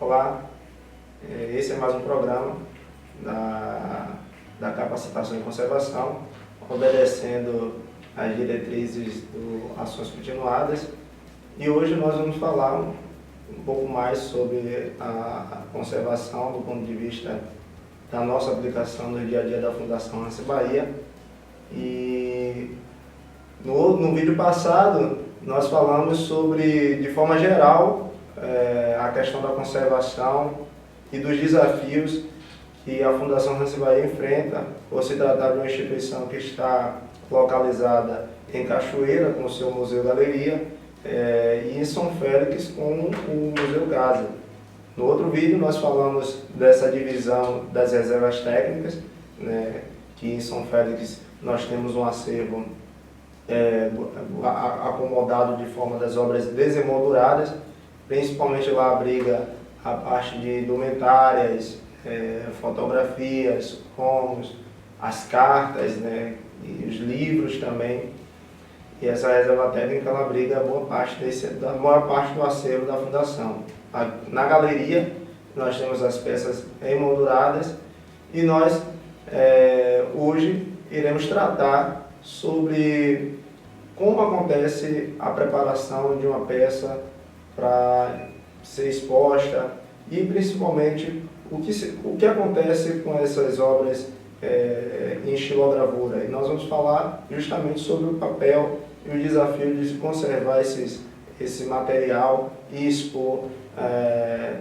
Olá, esse é mais um programa da capacitação em conservação, obedecendo às diretrizes do Ações Continuadas. E hoje nós vamos falar um pouco mais sobre a conservação do ponto de vista da nossa aplicação no dia a dia da Fundação Hanse Bahia. E no vídeo passado nós falamos sobre, de forma geral, a questão da conservação e dos desafios que a Fundação Hanse Bahia enfrenta por se tratar de uma instituição que está localizada em Cachoeira, com o seu Museu-Galeria, e em São Félix, com o Museu Casa. No outro vídeo nós falamos dessa divisão das reservas técnicas, né, que em São Félix nós temos um acervo acomodado de forma das obras desemolduradas, principalmente lá abriga a parte de indumentárias, fotografias, cromos, as cartas, né, e os livros também. E essa reserva técnica ela abriga da maior parte do acervo da Fundação. Na galeria nós temos as peças emolduradas e nós hoje iremos tratar sobre como acontece a preparação de uma peça para ser exposta e principalmente o que acontece com essas obras em estilogravura. E nós vamos falar justamente sobre o papel e o desafio de se conservar esse material e expor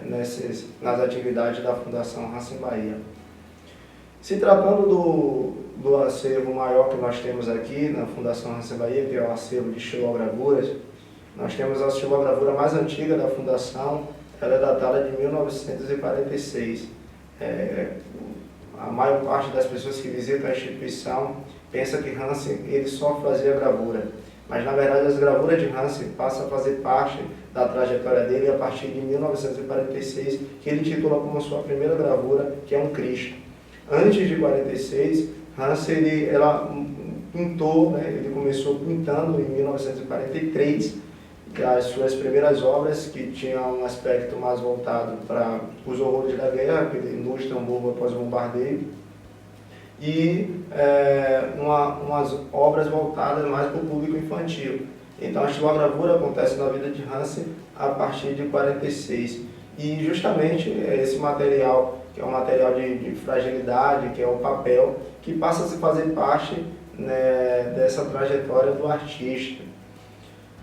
nas atividades da Fundação Hanse Bahia. Se tratando do acervo maior que nós temos aqui na Fundação Hanse Bahia, que é o acervo de estilogravuras, nós temos a estilogravura mais antiga da Fundação, ela é datada de 1946. A maior parte das pessoas que visitam a instituição pensa que Hanse ele só fazia gravura, mas na verdade as gravuras de Hanse passam a fazer parte da trajetória dele a partir de 1946, que ele titula como sua primeira gravura, que é um Cristo. Antes de 46, Hanse ela pintou, né, ele começou pintando em 1943, as suas primeiras obras, que tinham um aspecto mais voltado para os horrores da guerra, no Istambul após o bombardeio, e umas obras voltadas mais para o público infantil. Então a estilogravura acontece na vida de Hanse a partir de 46. E justamente esse material, que é um material de fragilidade, que é o papel, que passa a se fazer parte, né, dessa trajetória do artista.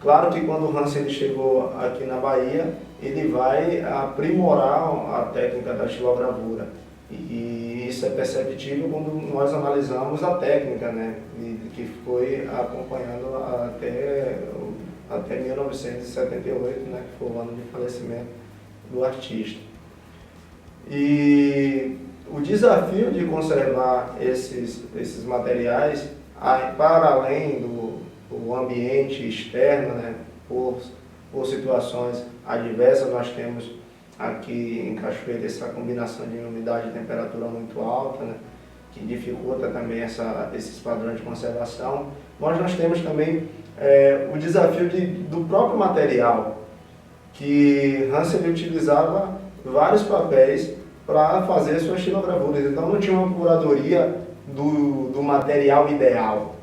Claro que quando o Hanse ele chegou aqui na Bahia, ele vai aprimorar a técnica da estilogravura. E isso é perceptível quando nós analisamos a técnica, né, que foi acompanhando até 1978, né, que foi o ano de falecimento do artista. E o desafio de conservar esses materiais, para além do ambiente externo, né, por situações adversas, nós temos aqui em Cachoeira essa combinação de umidade e temperatura muito alta, né, que dificulta também esses padrões de conservação. Nós temos também o desafio do próprio material, que Hanse utilizava vários papéis para fazer suas estilogravuras, então não tinha uma curadoria do material ideal.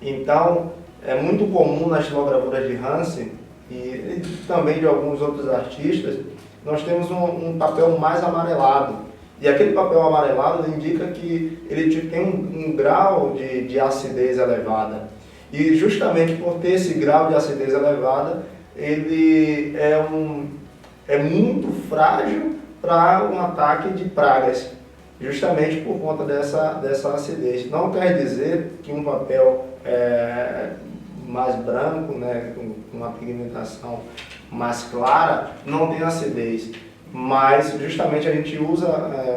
Então é muito comum nas estilogravuras de Hanse e também de alguns outros artistas, nós temos um papel mais amarelado. E aquele papel amarelado indica que ele tem um grau de acidez elevada. E justamente por ter esse grau de acidez elevada, ele é muito frágil para um ataque de pragas, justamente por conta dessa acidez. Não quer dizer que um papel mais branco, né, com uma pigmentação mais clara, não tem acidez. Mas justamente a gente usa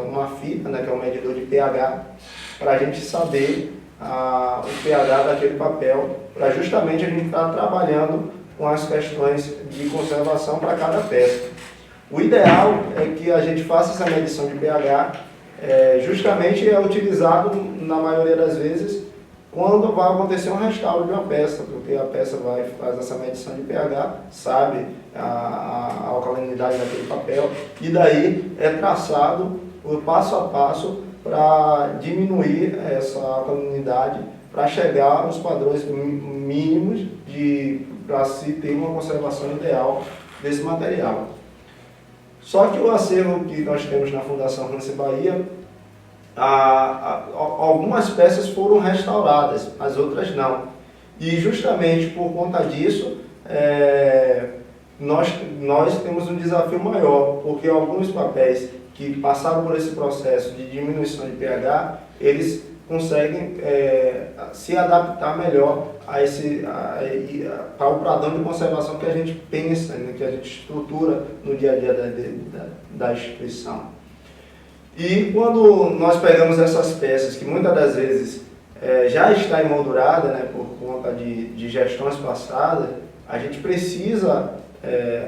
uma fita, né, que é um medidor de pH, para a gente saber o pH daquele papel, para justamente a gente estar trabalhando com as questões de conservação para cada peça. O ideal é que a gente faça essa medição de pH, justamente é utilizado na maioria das vezes quando vai acontecer um restauro de uma peça, porque a peça vai fazer essa medição de pH, sabe a alcalinidade daquele papel, e daí é traçado o passo a passo para diminuir essa alcalinidade, para chegar aos padrões mínimos para se ter uma conservação ideal desse material. Só que o acervo que nós temos na Fundação Hanse Bahia, algumas peças foram restauradas, as outras não. E justamente por conta disso, nós temos um desafio maior, porque alguns papéis que passaram por esse processo de diminuição de pH, eles conseguem se adaptar melhor para o padrão de conservação que a gente pensa, né, que a gente estrutura no dia a dia da instituição. E quando nós pegamos essas peças, que muitas das vezes já está emoldurada, né, por conta de gestões passadas, a gente precisa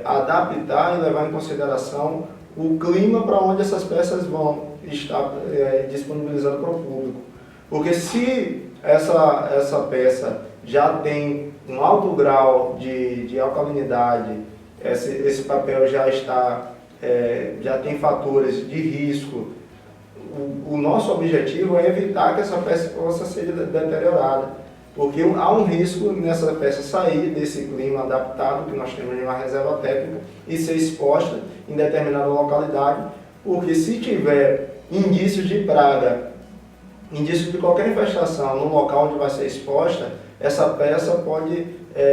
adaptar e levar em consideração o clima para onde essas peças vão estar disponibilizadas para o público. Porque se essa peça já tem um alto grau de alcalinidade, esse papel já tem fatores de risco, o nosso objetivo é evitar que essa peça possa ser deteriorada. Porque há um risco nessa peça sair desse clima adaptado que nós temos em uma reserva técnica e ser exposta em determinada localidade, porque se tiver indícios de praga, indício de qualquer infestação no local onde vai ser exposta, essa peça pode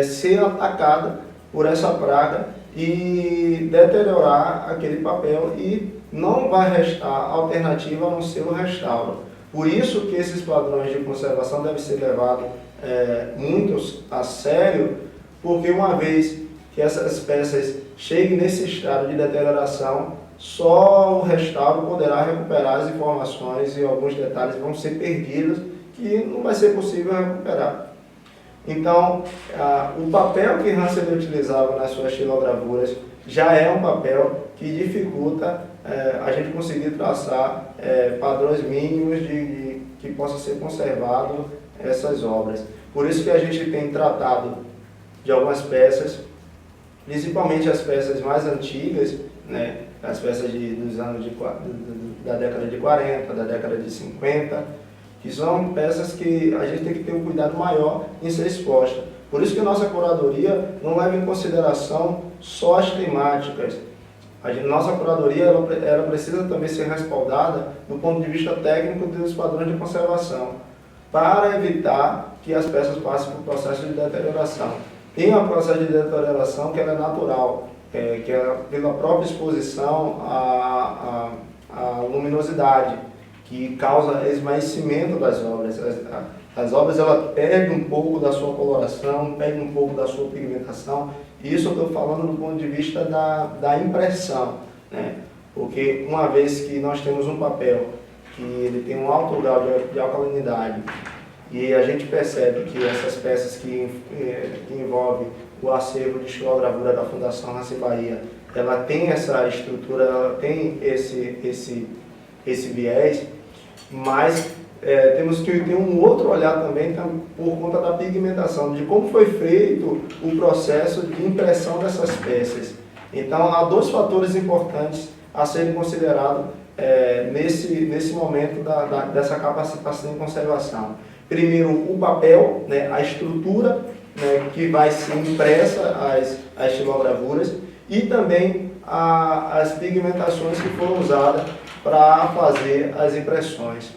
ser atacada por essa praga e deteriorar aquele papel e não vai restar alternativa a não ser o restauro. Por isso que esses padrões de conservação devem ser levados muito a sério, porque uma vez que essas peças cheguem nesse estado de deterioração, só o restauro poderá recuperar as informações e alguns detalhes vão ser perdidos que não vai ser possível recuperar. Então, o papel que Hanse utilizava nas suas estilogravuras já é um papel que dificulta a gente conseguir traçar padrões mínimos que possa ser conservado essas obras. Por isso que a gente tem tratado de algumas peças, principalmente as peças mais antigas, né, as peças dos anos da década de 40, da década de 50, que são peças que a gente tem que ter um cuidado maior em ser exposta. Por isso que a nossa curadoria não leva em consideração só as temáticas. Nossa curadoria ela precisa também ser respaldada do ponto de vista técnico dos padrões de conservação, para evitar que as peças passem por processo de deterioração. Tem um processo de deterioração que ela é natural, que é pela própria exposição à luminosidade, que causa esmaecimento das obras. As obras ela perdem um pouco da sua coloração, perdem um pouco da sua pigmentação. Isso eu estou falando do ponto de vista da impressão, né? Porque uma vez que nós temos um papel que ele tem um alto grau de alcalinidade e a gente percebe que essas peças que envolvem o acervo de estilogravura da Fundação Hanse Bahia, ela tem essa estrutura, ela tem esse viés, mas temos que ter um outro olhar também por conta da pigmentação, de como foi feito o processo de impressão dessas peças. Então, há dois fatores importantes a serem considerados nesse momento dessa capacitação de conservação. Primeiro, o papel, né, a estrutura, né, que vai ser impressa as estilogravuras, e também as pigmentações que foram usadas para fazer as impressões.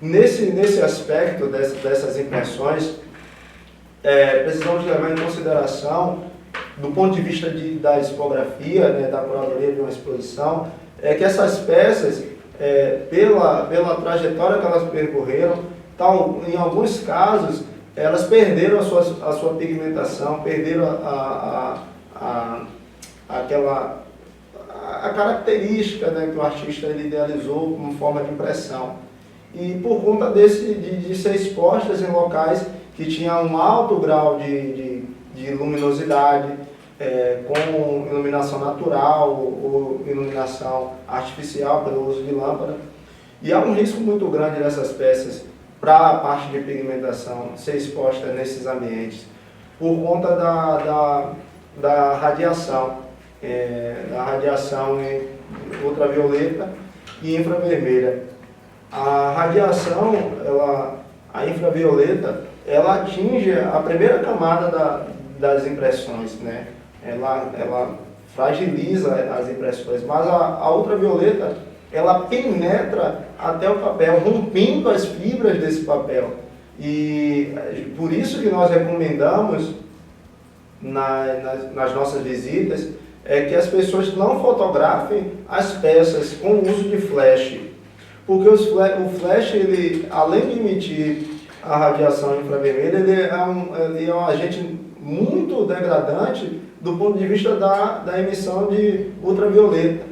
Nesse aspecto dessas impressões, precisamos levar em consideração, do ponto de vista da expografia, né, da curadoria de uma exposição, que essas peças, pela trajetória que elas percorreram, em alguns casos, elas perderam a sua pigmentação, perderam a característica, né, que o artista ele idealizou como forma de impressão. E por conta de ser expostas em locais que tinham um alto grau de luminosidade, com iluminação natural ou iluminação artificial pelo uso de lâmpada. E há um risco muito grande dessas peças para a parte de pigmentação ser exposta nesses ambientes por conta da radiação, ultravioleta e infravermelha. A radiação, a infravioleta, ela atinge a primeira camada das impressões, né? Ela fragiliza as impressões, mas a ultravioleta, ela penetra até o papel, rompendo as fibras desse papel. E por isso que nós recomendamos nas nossas visitas que as pessoas não fotografem as peças com o uso de flash, porque o flash, ele, além de emitir a radiação infravermelha, ele é um agente muito degradante do ponto de vista da emissão de ultravioleta.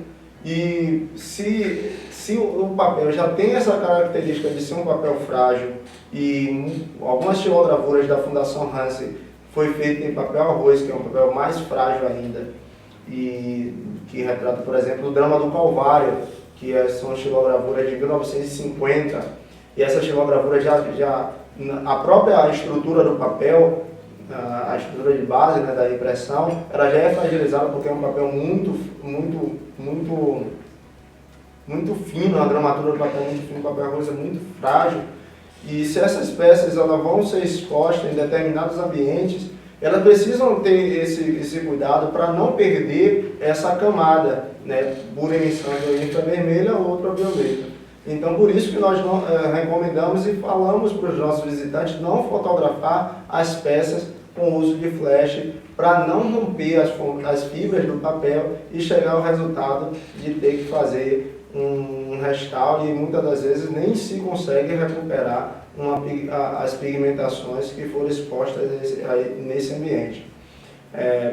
E se o papel já tem essa característica de ser um papel frágil, e algumas xilogravuras da Fundação Hansen foi feita em papel arroz, que é um papel mais frágil ainda, e que retrata, por exemplo, o drama do Calvário, que são xilogravuras de 1950, e essa xilogravura a própria estrutura do papel, a estrutura de base, né, da impressão, ela já é fragilizada porque é um papel muito fino, a gramatura do papel é muito fino, o papel arroz é muito frágil. E se essas peças elas vão ser expostas em determinados ambientes, elas precisam ter esse cuidado para não perder essa camada, né, por emissão de infravermelha ou ultravioleta. Então, por isso que nós recomendamos e falamos para os nossos visitantes não fotografar as peças com uso de flash, para não romper as fibras do papel e chegar ao resultado de ter que fazer um restauro, e muitas das vezes nem se consegue recuperar as pigmentações que foram expostas nesse ambiente.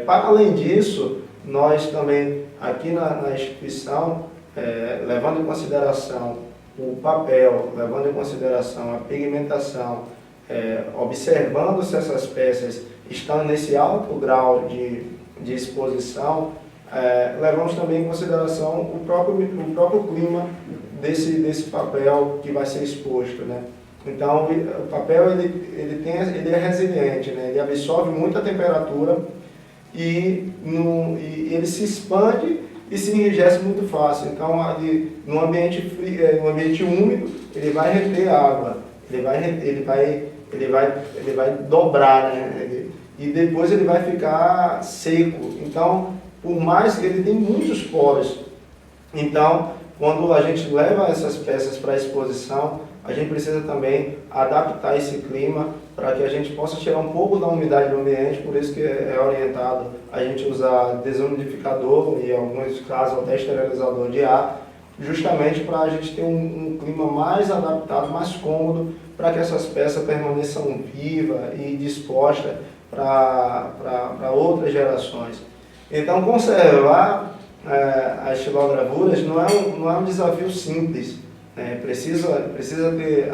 Para além disso, nós também, aqui na instituição, levando em consideração o papel, levando em consideração a pigmentação, observando se essas peças estão nesse alto grau de exposição, levamos também em consideração o próprio clima desse papel que vai ser exposto, né? Então, o papel ele é resiliente, né? Ele absorve muita temperatura e ele se expande e se enrijece muito fácil. Então, no ambiente frio, no ambiente úmido, ele vai reter água, ele vai dobrar, né? E depois ele vai ficar seco. Então, por mais que ele tem muitos poros, então, quando a gente leva essas peças para a exposição, a gente precisa também adaptar esse clima para que a gente possa tirar um pouco da umidade do ambiente, por isso que é orientado a gente usar desumidificador e, em alguns casos, até esterilizador de ar, justamente para a gente ter um clima mais adaptado, mais cômodo, para que essas peças permaneçam vivas e dispostas para outras gerações. Então, conservar as xilogravuras não é um desafio simples. Precisa ter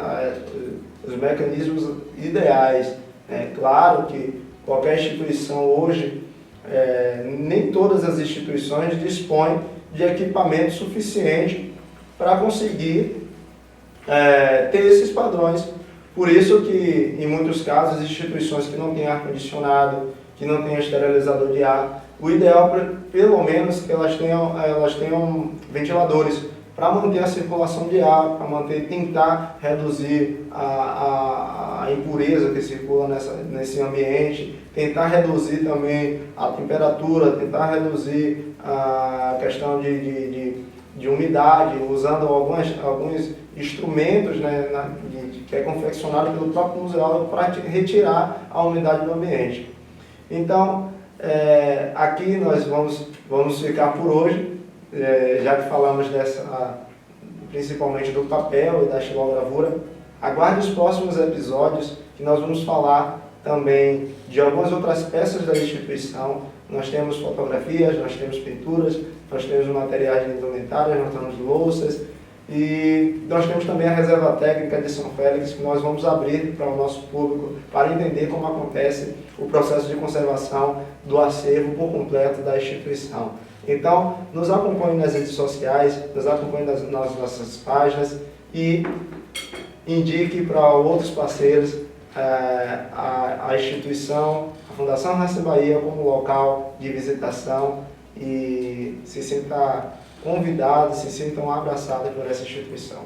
os mecanismos ideais. Claro que qualquer instituição hoje, nem todas as instituições dispõem de equipamento suficiente para conseguir ter esses padrões. Por isso que, em muitos casos, instituições que não têm ar-condicionado, que não têm esterilizador de ar, o ideal, pelo menos, que elas tenham ventiladores, para manter a circulação de ar, para tentar reduzir a impureza que circula nesse ambiente, tentar reduzir também a temperatura, tentar reduzir a questão de umidade, usando alguns instrumentos, né, que é confeccionado pelo próprio museólogo para retirar a umidade do ambiente. Então, aqui nós vamos ficar por hoje. Já que falamos principalmente do papel e da xilogravura, aguarde os próximos episódios, que nós vamos falar também de algumas outras peças da instituição. Nós temos fotografias, nós temos pinturas, nós temos materiais de indumentárias, nós temos louças, e nós temos também a reserva técnica de São Félix, que nós vamos abrir para o nosso público, para entender como acontece o processo de conservação do acervo por completo da instituição. Então, nos acompanhe nas redes sociais, nos acompanhe nas nossas páginas e indique para outros parceiros a instituição, a Fundação Raça Bahia como local de visitação e se sinta convidados, se sintam abraçados por essa instituição.